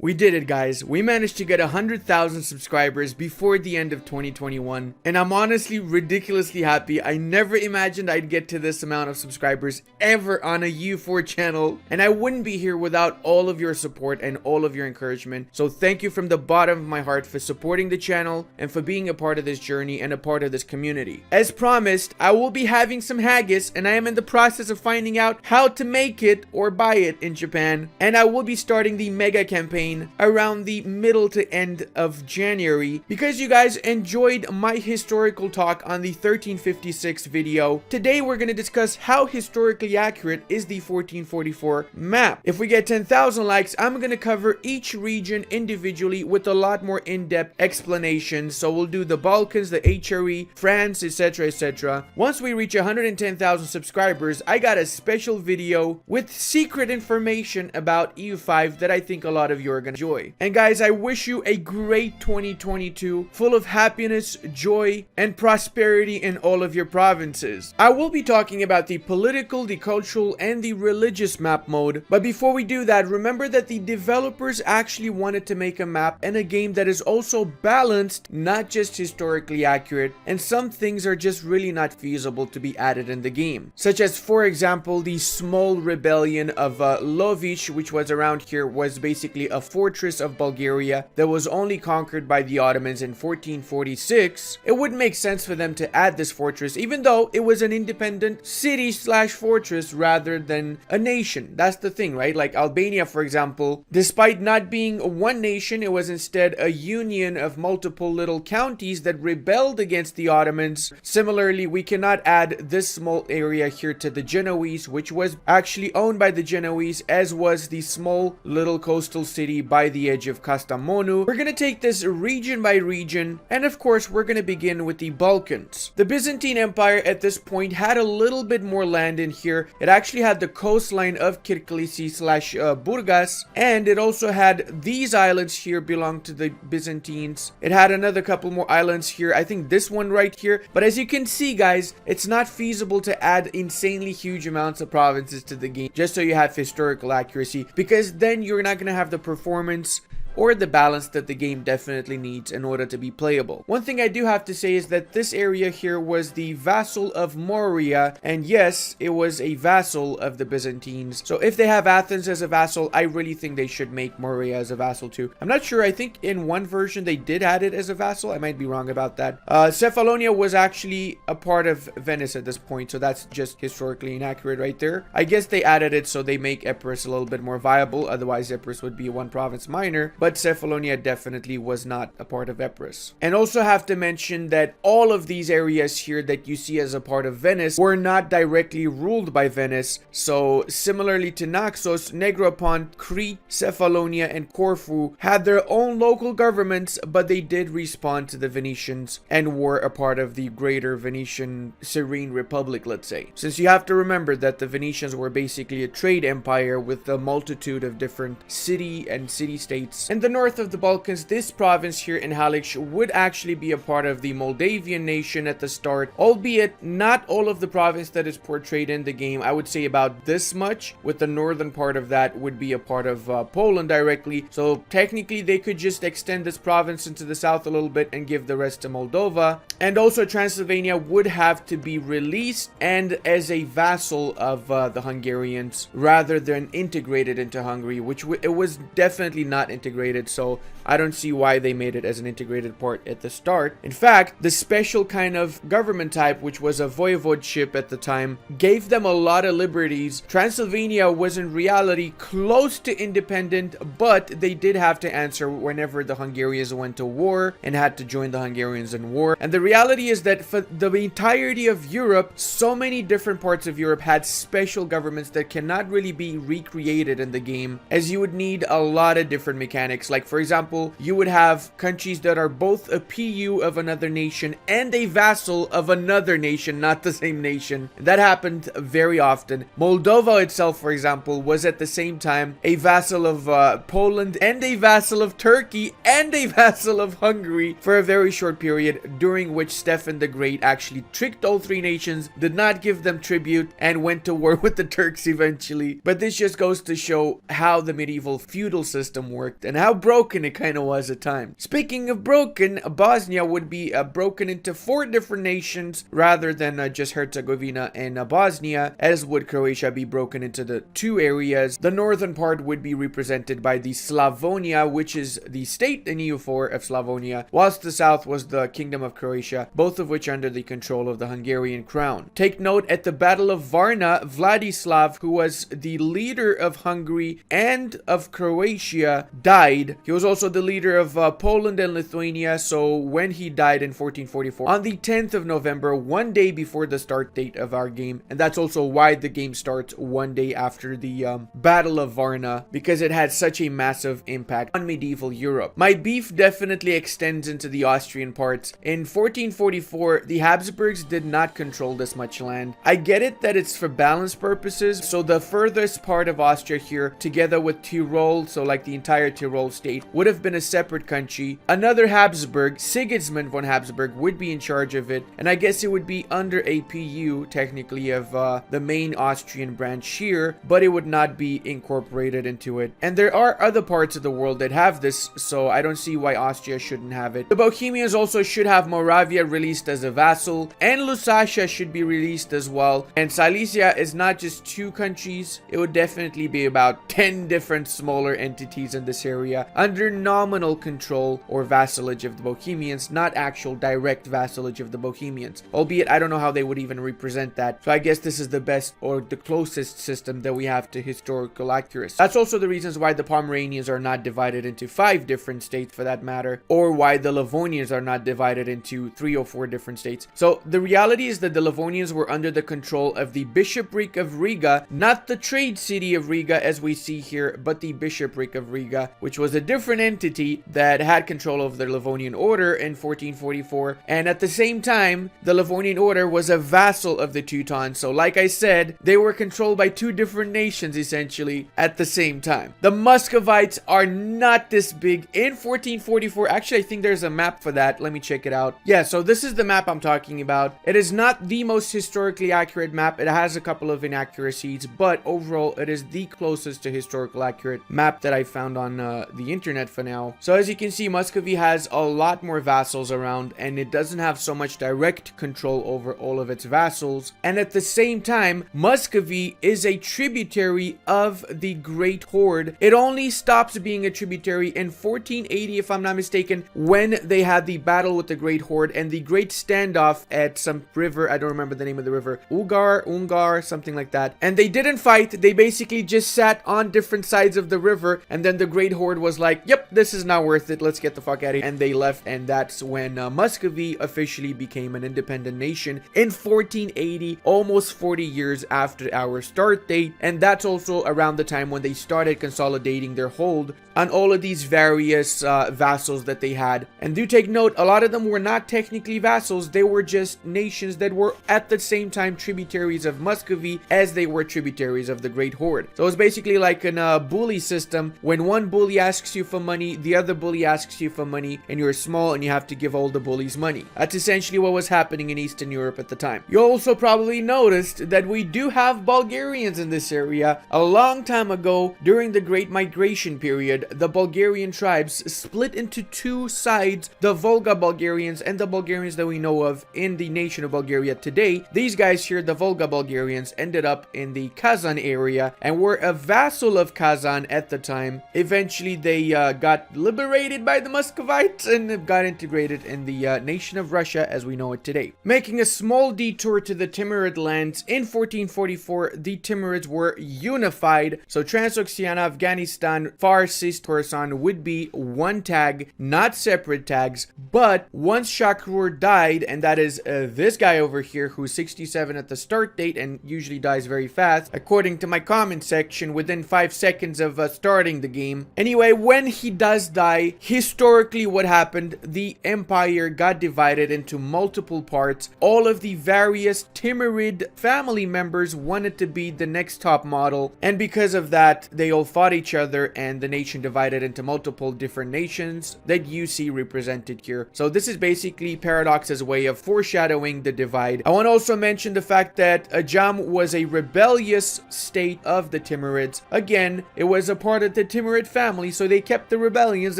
We did it, guys. We managed to get 100,000 subscribers before the end of 2021, and I'm honestly ridiculously happy. I never imagined I'd get to this amount of subscribers ever on a EU4 channel, and I wouldn't be here without all of your support and all of your encouragement. So thank you from the bottom of my heart for supporting the channel and for being a part of this journey and a part of this community. As promised, I will be having some haggis, and I am in the process of finding out how to make it or buy it in Japan, and I will be starting the mega campaign around the middle to end of January. Because you guys enjoyed my historical talk on the 1356 video, today we're going to discuss how historically accurate is the 1444 map. If we get 10,000 likes, I'm going to cover each region individually with a lot more in-depth explanations. So we'll do the Balkans, the HRE, France, etc, etc. Once we reach 110,000 subscribers, I got a special video with secret information about EU5 that I think a lot of you are gonna enjoy. And guys, I wish you a great 2022 full of happiness, joy, and prosperity in all of your provinces. I will be talking about the political, the cultural, and the religious map mode, but before we do that, remember that the developers actually wanted to make a map and a game that is also balanced, not just historically accurate, and some things are just really not feasible to be added in the game. Such as, for example, the small rebellion of Ludi, which was around here, was basically a fortress of Bulgaria that was only conquered by the Ottomans in 1446. It wouldn't make sense for them to add this fortress, even though it was an independent city slash fortress rather than a nation. That's the thing, right? Like Albania, for example, despite not being one nation, it was instead a union of multiple little counties that rebelled against the Ottomans. Similarly, we cannot add this small area here to the Genoese, which was actually owned by the Genoese, as was the small little coastal city by the edge of Kastamonu. We're gonna take this region by region, and of course we're gonna begin with the Balkans. The Byzantine Empire at this point had a little bit more land in here. It actually had the coastline of Kirklisi slash Burgas, and it also had these islands here belong to the Byzantines. It had another couple more islands here, I think this one right here, but as you can see, guys, it's not feasible to add insanely huge amounts of provinces to the game just so you have historical accuracy, because then you're not gonna have the performance or the balance that the game definitely needs in order to be playable. One thing I do have to say is that this area here was the vassal of Morea, and yes, it was a vassal of the Byzantines. So if they have Athens as a vassal, I really think they should make Morea as a vassal too. I'm not sure, I think in one version they did add it as a vassal, I might be wrong about that. Cephalonia was actually a part of Venice at this point, so that's just historically inaccurate right there. I guess they added it so they make Epirus a little bit more viable, otherwise Epirus would be one province minor. But Cephalonia definitely was not a part of Epirus. And also have to mention that all of these areas here that you see as a part of Venice were not directly ruled by Venice. So similarly to Naxos, Negropont, Crete, Cephalonia, and Corfu had their own local governments, but they did respond to the Venetians and were a part of the greater Venetian Serene Republic, let's say. Since you have to remember that the Venetians were basically a trade empire with a multitude of different city and city-states. In the north of the Balkans, this province here in Haliç would actually be a part of the Moldavian nation at the start, albeit not all of the province that is portrayed in the game. I would say about this much, with the northern part of that would be a part of Poland directly. So technically they could just extend this province into the south a little bit and give the rest to Moldova. And also Transylvania would have to be released and as a vassal of the Hungarians rather than integrated into Hungary, which it was definitely not integrated. So I don't see why they made it as an integrated part at the start. In fact, the special kind of government type, which was a voivodeship at the time, gave them a lot of liberties. Transylvania was in reality close to independent, but they did have to answer whenever the Hungarians went to war and had to join the Hungarians in war. And the reality is that for the entirety of Europe, so many different parts of Europe had special governments that cannot really be recreated in the game, as you would need a lot of different mechanics. Like, for example, you would have countries that are both a PU of another nation and a vassal of another nation, not the same nation. That happened very often. Moldova itself, for example, was at the same time a vassal of Poland and a vassal of Turkey and a vassal of Hungary for a very short period, during which Stefan the Great actually tricked all three nations, did not give them tribute, and went to war with the Turks eventually. But this just goes to show how the medieval feudal system worked and how broken it kind of was at times. Speaking of broken, Bosnia would be broken into 4 different nations rather than just Herzegovina and Bosnia, as would Croatia be broken into the 2 areas. The northern part would be represented by the Slavonia, which is the state in EU4 of Slavonia, whilst the south was the Kingdom of Croatia, both of which under the control of the Hungarian crown. Take note, at the Battle of Varna, Vladislav, who was the leader of Hungary and of Croatia, died. He was also the leader of Poland and Lithuania, so when he died in 1444, on the 10th of November, one day before the start date of our game, and that's also why the game starts one day after the Battle of Varna, because it had such a massive impact on medieval Europe. My beef definitely extends into the Austrian parts. In 1444, the Habsburgs did not control this much land. I get it that it's for balance purposes, so the furthest part of Austria here, together with Tyrol, so like the entire Tyrol state, would have been a separate country. Another Habsburg, Sigismund von Habsburg, would be in charge of it, and I guess it would be under APU, technically, of the main Austrian branch here, but it would not be incorporated into it. And there are other parts of the world that have this, so I don't see why Austria shouldn't have it. The Bohemians also should have Moravia released as a vassal, and Lusatia should be released as well. And Silesia is not just 2 countries, it would definitely be about 10 different smaller entities in this area under nominal control or vassalage of the Bohemians, not actual direct vassalage of the Bohemians. Albeit, I don't know how they would even represent that, so I guess this is the best or the closest system that we have to historical accuracy. That's also the reasons why the Pomeranians are not divided into 5 different states for that matter, or why the Livonians are not divided into 3 or 4 different states. So the reality is that the Livonians were under the control of the bishopric of Riga, not the trade city of Riga as we see here, but the bishopric of Riga, which was a different entity that had control of the Livonian order in 1444. And at the same time, the Livonian order was a vassal of the Teutons. So like I said, they were controlled by 2 different nations essentially at the same time. The Muscovites are not this big. In 1444, actually I think there's a map for that. Let me check it out. Yeah, so this is the map I'm talking about. It is not the most historically accurate map. It has a couple of inaccuracies, but overall it is the closest to historical accurate map that I found on the internet for now. So as you can see, Muscovy has a lot more vassals around, and it doesn't have so much direct control over all of its vassals. And at the same time, Muscovy is a tributary of the Great Horde. It only stops being a tributary in 1480, if I'm not mistaken, when they had the battle with the Great Horde and the Great Standoff at some river. I don't remember the name of the river. Ungar, something like that. And they didn't fight. They basically just sat on different sides of the river, and then the Great Horde was like, yep, this is not worth it. Let's get the fuck out of here. And they left, and that's when Muscovy officially became an independent nation in 1480, almost 40 years after our start date. And that's also around the time when they started consolidating their hold on all of these various vassals that they had. And do take note, a lot of them were not technically vassals. They were just nations that were at the same time tributaries of Muscovy as they were tributaries of the Great Horde. So it's basically like a bully system. When one bully asks you for money, the other bully asks you for money, and you're small and you have to give all the bullies money. That's essentially what was happening in Eastern Europe at the time. You also probably noticed that we do have Bulgarians in this area. A long time ago, during the Great Migration period, the Bulgarian tribes split into 2 sides, the Volga Bulgarians and the Bulgarians that we know of in the nation of Bulgaria today. These guys here, the Volga Bulgarians, ended up in the Kazan area and were a vassal of Kazan at the time. Eventually they got liberated by the Muscovites and got integrated in the nation of Russia as we know it today. Making a small detour to the Timurid lands, in 1444 the Timurids were unified, so Transoxiana, Afghanistan, Farsis, Khorasan would be one tag, not separate tags. But once Shakrur died, and that is this guy over here who's 67 at the start date and usually dies very fast, according to my comment section, within 5 seconds of starting the game. Anyway, when he does die, historically what happened, the empire got divided into multiple parts. All of the various Timurid family members wanted to be the next top model, and because of that they all fought each other and the nation divided into multiple different nations that you see represented here. So this is basically Paradox's way of foreshadowing the divide. I want to also mention the fact that Ajam was a rebellious state of the Timurids. Again, it was a part of the Timurid family family, so they kept the rebellions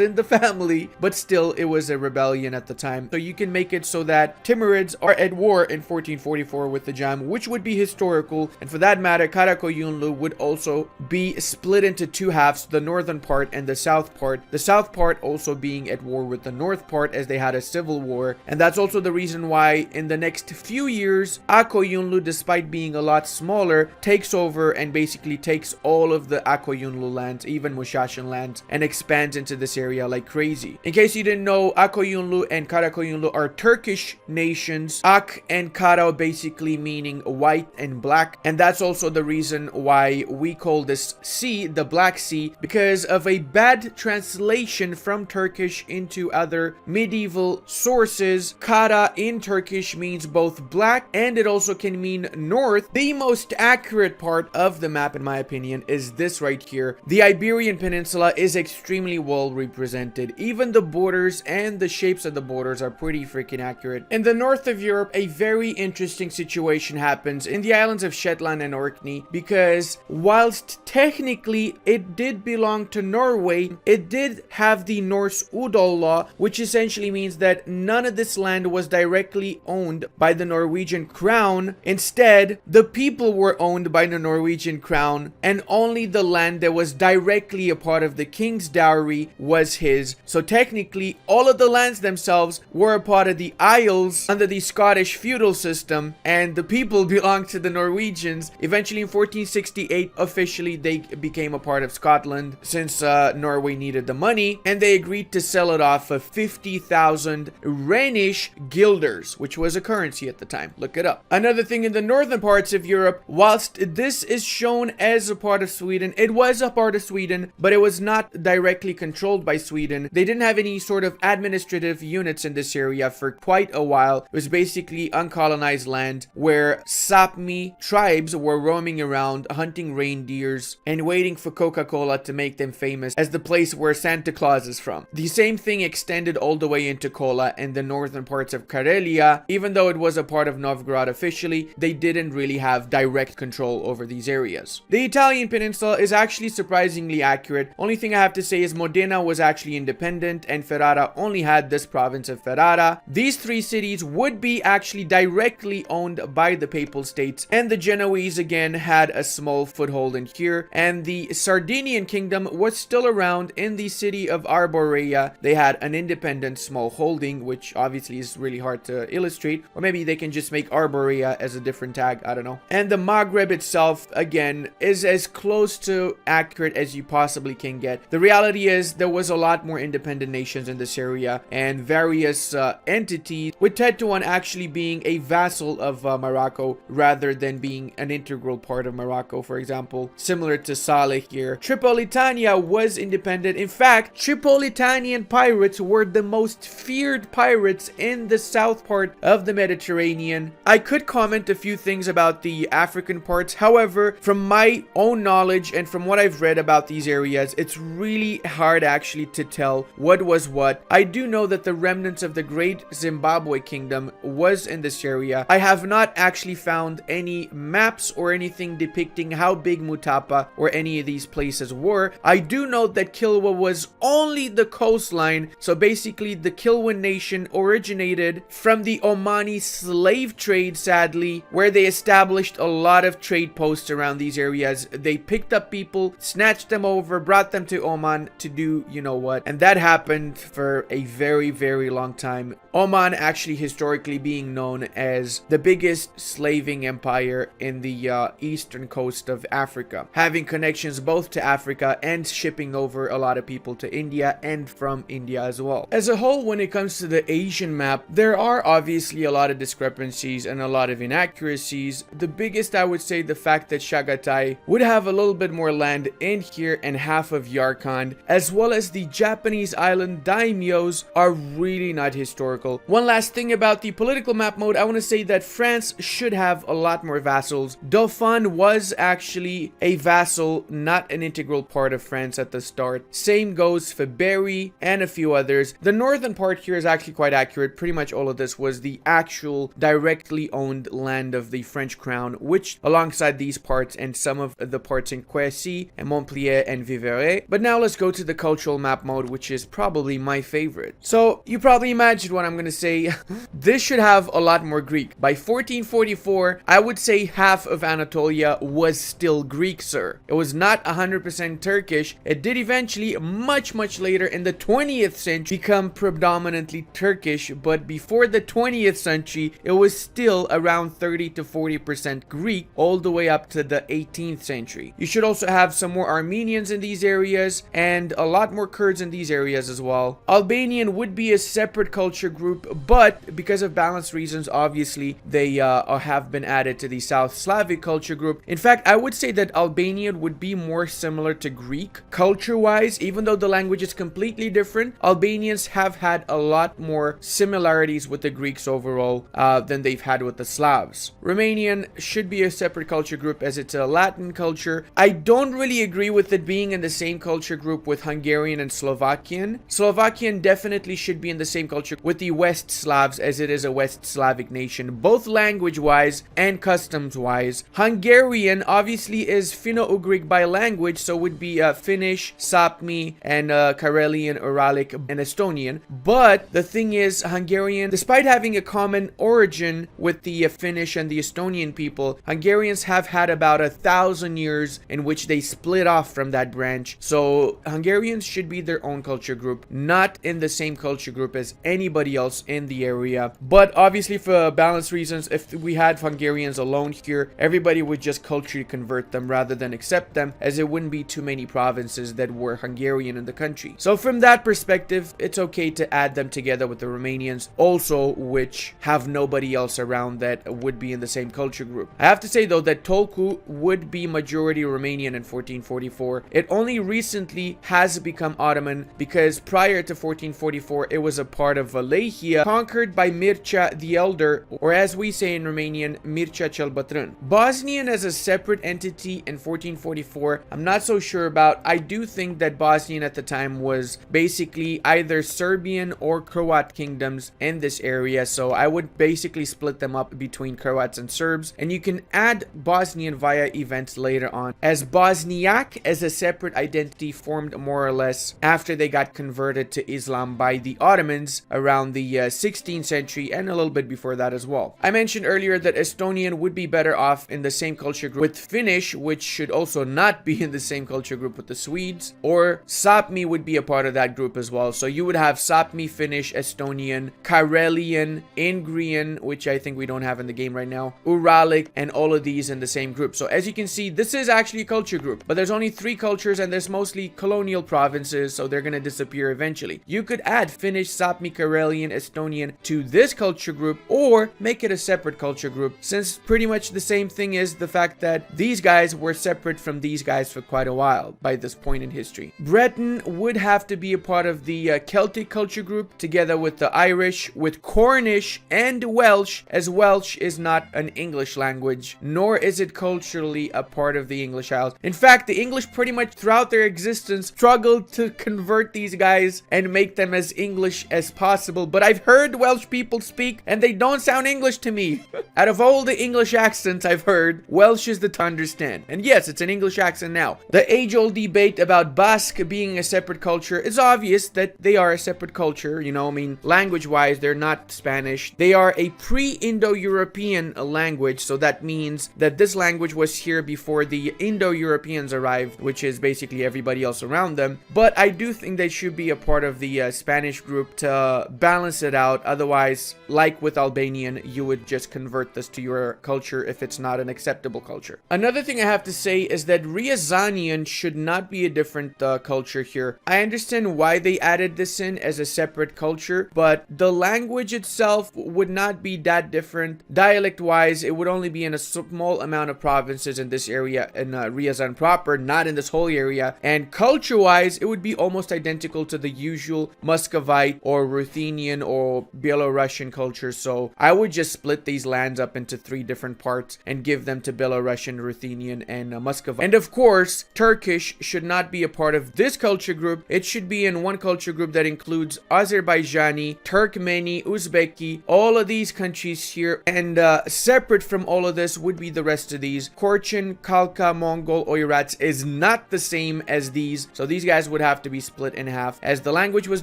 in the family, but still it was a rebellion at the time. So you can make it so that Timurids are at war in 1444 with the Jam, which would be historical, and for that matter, Karakoyunlu would also be split into two halves, the northern part and the south part. The south part also being at war with the north part as they had a civil war, and that's also the reason why in the next few years, Akoyunlu, despite being a lot smaller, takes over and basically takes all of the Akoyunlu lands, even Mushashan lands, and expands into this area like crazy. In case you didn't know, Akoyunlu and Karakoyunlu are Turkish nations. Ak and Kara basically meaning white and black, and that's also the reason why we call this sea the Black Sea, because of a bad translation from Turkish into other medieval sources. Kara in Turkish means both black and it also can mean north. The most accurate part of the map, in my opinion, is this right here. The Iberian Peninsula is extremely well represented. Even the borders and the shapes of the borders are pretty freaking accurate. In the north of Europe, a very interesting situation happens in the islands of Shetland and Orkney, because whilst technically it did belong to Norway, it did have the Norse Udal law, which essentially means that none of this land was directly owned by the Norwegian crown. Instead, the people were owned by the Norwegian crown, and only the land that was directly a part of the king's dowry was his. So technically, all of the lands themselves were a part of the Isles under the Scottish feudal system, and the people belonged to the Norwegians. Eventually in 1468, officially they became a part of Scotland since Norway needed the money, and they agreed to sell it off for 50,000 Rhenish guilders, which was a currency at the time. Look it up. Another thing in the northern parts of Europe, whilst this is shown as a part of Sweden, it was a part of Sweden, but it was not directly controlled by Sweden. They didn't have any sort of administrative units in this area for quite a while. It was basically uncolonized land where Sapmi tribes were roaming around, hunting reindeers and waiting for Coca-Cola to make them famous as the place where Santa Claus is from. The same thing extended all the way into Kola and the northern parts of Karelia. Even though it was a part of Novgorod officially, they didn't really have direct control over these areas. The Italian peninsula is actually surprisingly accurate. Only thing I have to say is Modena was actually independent and Ferrara only had this province of Ferrara. These three cities would be actually directly owned by the Papal States, and the Genoese again had a small foothold in here, and the Sardinian kingdom was still around in the city of Arborea. They had an independent small holding, which obviously is really hard to illustrate, or maybe they can just make Arborea as a different tag, I don't know. And the Maghreb itself, again, is as close to accurate as you possibly can get. The reality is there was a lot more independent nations in this area and various entities, with Tetuan actually being a vassal of Morocco rather than being an integral part of Morocco, for example, similar to Saleh here. Tripolitania was independent. In fact, Tripolitanian pirates were the most feared pirates in the south part of the Mediterranean. I could comment a few things about the African parts. However, from my own knowledge and from what I've read about these areas, it's really hard actually to tell what was what. I do know that the remnants of the great Zimbabwe kingdom was in this area. I have not actually found any maps or anything depicting how big Mutapa or any of these places were. I do know that Kilwa was only the coastline, so basically the Kilwan nation originated from the Omani slave trade, sadly, where they established a lot of trade posts around these areas. They picked up people, snatched them over, brought them to Oman to do you know what, and that happened for a very, very long time. Oman actually historically being known as the biggest slaving empire in the eastern coast of Africa, having connections both to Africa and shipping over a lot of people to India and from India as well. As a whole, when it comes to the Asian map, there are obviously a lot of discrepancies and a lot of inaccuracies. The biggest, I would say, the fact that Chagatai would have a little bit more land in here and half of Yarkand, as well as the Japanese island daimyos are really not historical. One last thing about the political map mode, I want to say that France should have a lot more vassals. Dauphin was actually a vassal, not an integral part of France at the start. Same goes for Berry and a few others. The northern part here is actually quite accurate. Pretty much all of this was the actual directly owned land of the French crown, which alongside these parts and some of the parts in Quercy and Montpellier and Vivarais. But now let's go to the cultural map mode, which is probably my favorite. So you probably imagined what I'm gonna say. This should have a lot more Greek. By 1444, I would say half of Anatolia was still Greek, sir. It was not 100% Turkish. It did eventually, much later in the 20th century, become predominantly Turkish, but before the 20th century, it was still around 30 to 40% Greek, all the way up to the 18th century. You should also have some more Armenians in these areas, and a lot more Kurds in these areas as well. Albanian would be a separate culture group, but because of balance reasons, obviously, they have been added to the South Slavic culture group. In fact, I would say that Albanian would be more similar to Greek culture-wise, even though the language is completely different. Albanians have had a lot more similarities with the Greeks overall than they've had with the Slavs. Romanian should be a separate culture group as it's a Latin culture. I don't really agree with it being in the same culture group with Hungarian and Slovakian. Slovakian definitely should be in the same culture with the West Slavs as it is a West Slavic nation, both language-wise and customs-wise. Hungarian obviously is Finno-Ugric by language, so would be Finnish, Sapmi, and Karelian, Uralic, and Estonian. But the thing is, Hungarian, despite having a common origin with the Finnish and the Estonian people, Hungarians have had about 1,000 years in which they split off from that branch. So Hungarians should be their own culture group, not in the same culture group as anybody else in the area. But obviously, for balance reasons, if we had Hungarians alone here, everybody would just culturally convert them rather than accept them, as it wouldn't be too many provinces that were Hungarian in the country. So from that perspective, it's okay to add them together with the Romanians also, which have nobody else around that would be in the same culture group. I have to say though that Tolku would be majority Romanian in 1444. It only recently has become Ottoman because prior to 1444 it was a part of Wallachia, conquered by Mircea the Elder, or as we say in Romanian, Mircea cel Bătrân. Bosnian as a separate entity in 1444, I'm not so sure about. I do think that Bosnian at the time was basically either Serbian or Croat kingdoms in this area, so I would basically split them up between Croats and Serbs, and you can add Bosnian via events later on, as Bosniak as a separate identity formed more or less after they got converted to Islam by the Ottomans around the 16th century and a little bit before that as well. I mentioned earlier that Estonian would be better off in the same culture group with Finnish, which should also not be in the same culture group with the Swedes, or Sapmi would be a part of that group as well. So you would have Sapmi, Finnish, Estonian, Karelian, Ingrian, which I think we don't have in the game right now, Uralic, and all of these in the same group. So as you can see, this is actually a culture group, but there's only 3 cultures and there's mostly colonial provinces, so they're gonna disappear eventually. You could add Finnish, Sapmi, Karelian, Estonian to this culture group, or make it a separate culture group, since pretty much the same thing is the fact that these guys were separate from these guys for quite a while by this point in history. Breton would have to be a part of the Celtic culture group, together with the Irish, with Cornish and Welsh, as Welsh is not an English language, nor is it culturally a part of the English Isles. In fact, the English pretty much throughout their existence struggled to convert these guys and make them as English as possible, but I've heard Welsh people speak and they don't sound English to me. Out of all the English accents I've heard, Welsh is the to understand. And yes, it's an English accent now. The age-old debate about Basque being a separate culture is obvious that they are a separate culture, you know, I mean, language-wise, they're not Spanish. They are a pre-Indo-European language, so that means that this language was here before the Indo-Europeans arrived, which is basically everybody else around them. But I do think they should be a part of the Spanish group to balance it out. Otherwise, like with Albanian, you would just convert this to your culture if it's not an acceptable culture. Another thing I have to say is that Ryazanian should not be a different culture here. I understand why they added this in as a separate culture, but the language itself would not be that different. Dialect-wise, it would only be in a small amount of provinces in this area, in Ryazan proper, not in this whole area. And culture-wise, it would be almost identical to the usual Muscovite or Ruthenian or Belarusian culture. So I would just split these lands up into 3 different parts and give them to Belarusian, Ruthenian, and Muscovite. And of course, Turkish should not be a part of this culture group. It should be in one culture group that includes Azerbaijani, Turkmeni, Uzbeki, all of these countries here. And separate from all of this would be the rest of these. Korchin, Kalka, Mongol, Oirats is not the same as as these. So these guys would have to be split in half, as the language was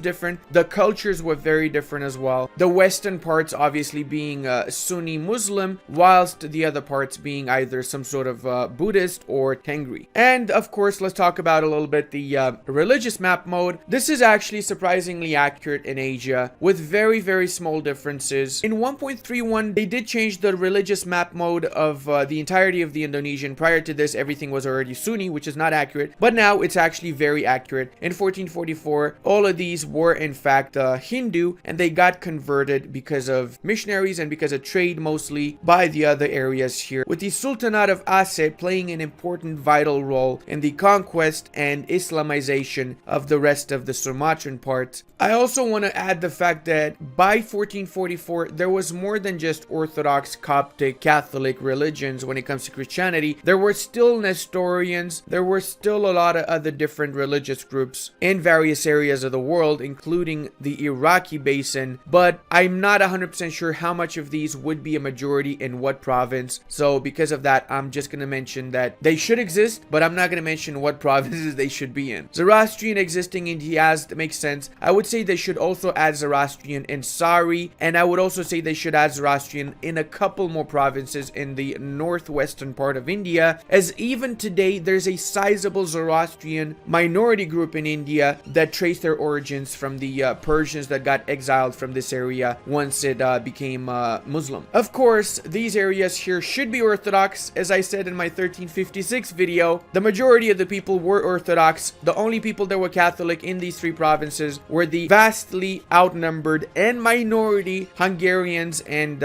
different. The cultures were very different as well. The western parts obviously being Sunni Muslim, whilst the other parts being either some sort of Buddhist or Tengri. And of course, let's talk about a little bit the religious map mode. This is actually surprisingly accurate in Asia, with very, very small differences. In 1.31, they did change the religious map mode of the entirety of the Indonesian. Prior to this, everything was already Sunni, which is not accurate, but now it's actually very accurate. In 1444, all of these were in fact Hindu, and they got converted because of missionaries and because of trade mostly by the other areas here, with the Sultanate of Aceh playing an important vital role in the conquest and Islamization of the rest of the Sumatran part. I also want to add the fact that by 1444, there was more than just Orthodox, Coptic, Catholic religions when it comes to Christianity. There were still Nestorians, there were still a lot of other different religious groups in various areas of the world, including the Iraqi basin, but I'm not 100% sure how much of these would be a majority in what province. So because of that, I'm just going to mention that they should exist, but I'm not going to mention what provinces they should be in. Zoroastrian existing in Yazd makes sense. I would say they should also add Zoroastrian in Sari, and I would also say they should add Zoroastrian in a couple more provinces in the northwestern part of India, as even today there's a sizable Zoroastrian minority group in India that trace their origins from the Persians that got exiled from this area once it became Muslim. Of course, these areas here should be Orthodox. As I said in my 1356 video, the majority of the people were Orthodox. The only people that were Catholic in these three provinces were the vastly outnumbered and minority Hungarians and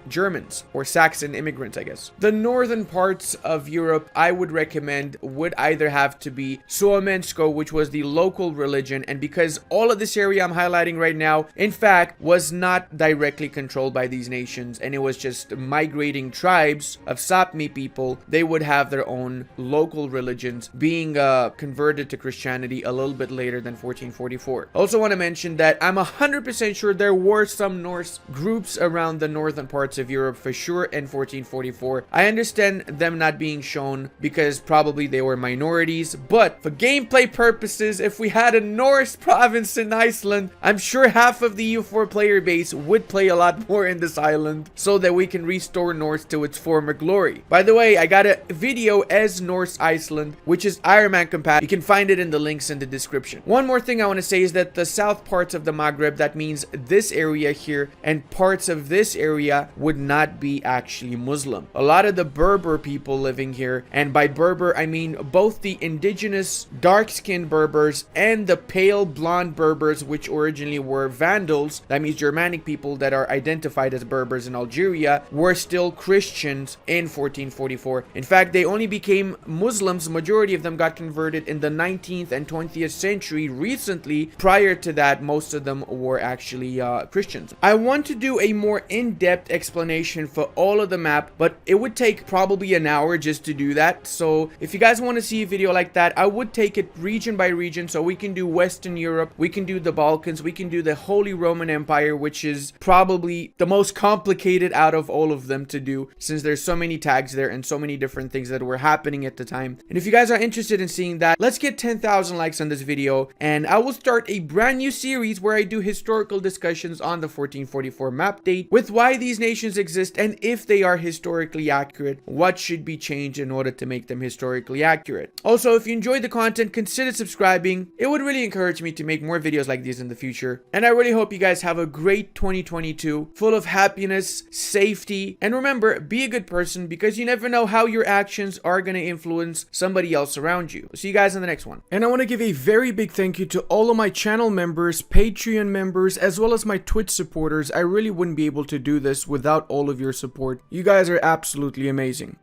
Germans, or Saxon immigrants, I guess. The northern parts of Europe, I would recommend, would either have to be Suomensko, which was the local religion, and because all of this area I'm highlighting right now, in fact, was not directly controlled by these nations, and it was just migrating tribes of Sapmi people, they would have their own local religions, being converted to Christianity a little bit later than 1444. Also want to mention that I'm 100% sure there were some Norse groups around the northern parts of Europe for sure in 1444. I understand them not being shown because probably they were minorities, but for gameplay purposes, if we had a Norse province in Iceland, I'm sure half of the EU4 player base would play a lot more in this island so that we can restore Norse to its former glory. By the way, I got a video as Norse Iceland, which is Iron Man compatible. You can find it in the links in the description. One more thing I want to say is that the south parts of the Maghreb, that means this area here and parts of this area, would not be actually Muslim. A lot of the Berber people living here, and by Berber I mean both the indigenous dark-skinned Berbers and the pale blonde Berbers, which originally were Vandals, that means Germanic people that are identified as Berbers in Algeria, were still Christians in 1444. In fact, they only became Muslims, majority of them got converted in the 19th and 20th century recently. Prior to that, most of them were actually Christians. I want to do a more in-depth explanation for all of the map, but it would take probably an hour just to do that. So if you guys want to see a video like that, I would take it region by region, so we can do Western Europe, we can do the Balkans, we can do the Holy Roman Empire, which is probably the most complicated out of all of them to do, since there's so many tags there and so many different things that were happening at the time. And if you guys are interested in seeing that, let's get 10,000 likes on this video, and I will start a brand new series where I do historical discussions on the 1444 map date, with why these nations exist and if they are historically accurate, what should be changed in order to make them historically accurate. Also, if you enjoyed the content, consider subscribing. It would really encourage me to make more videos like these in the future. And I really hope you guys have a great 2022, full of happiness, safety, and remember, be a good person, because you never know how your actions are going to influence somebody else around you. See you guys in the next one. And I want to give a very big thank you to all of my channel members, Patreon members, as well as my Twitch supporters. I really wouldn't be able to do this without all of your support. You guys are absolutely amazing.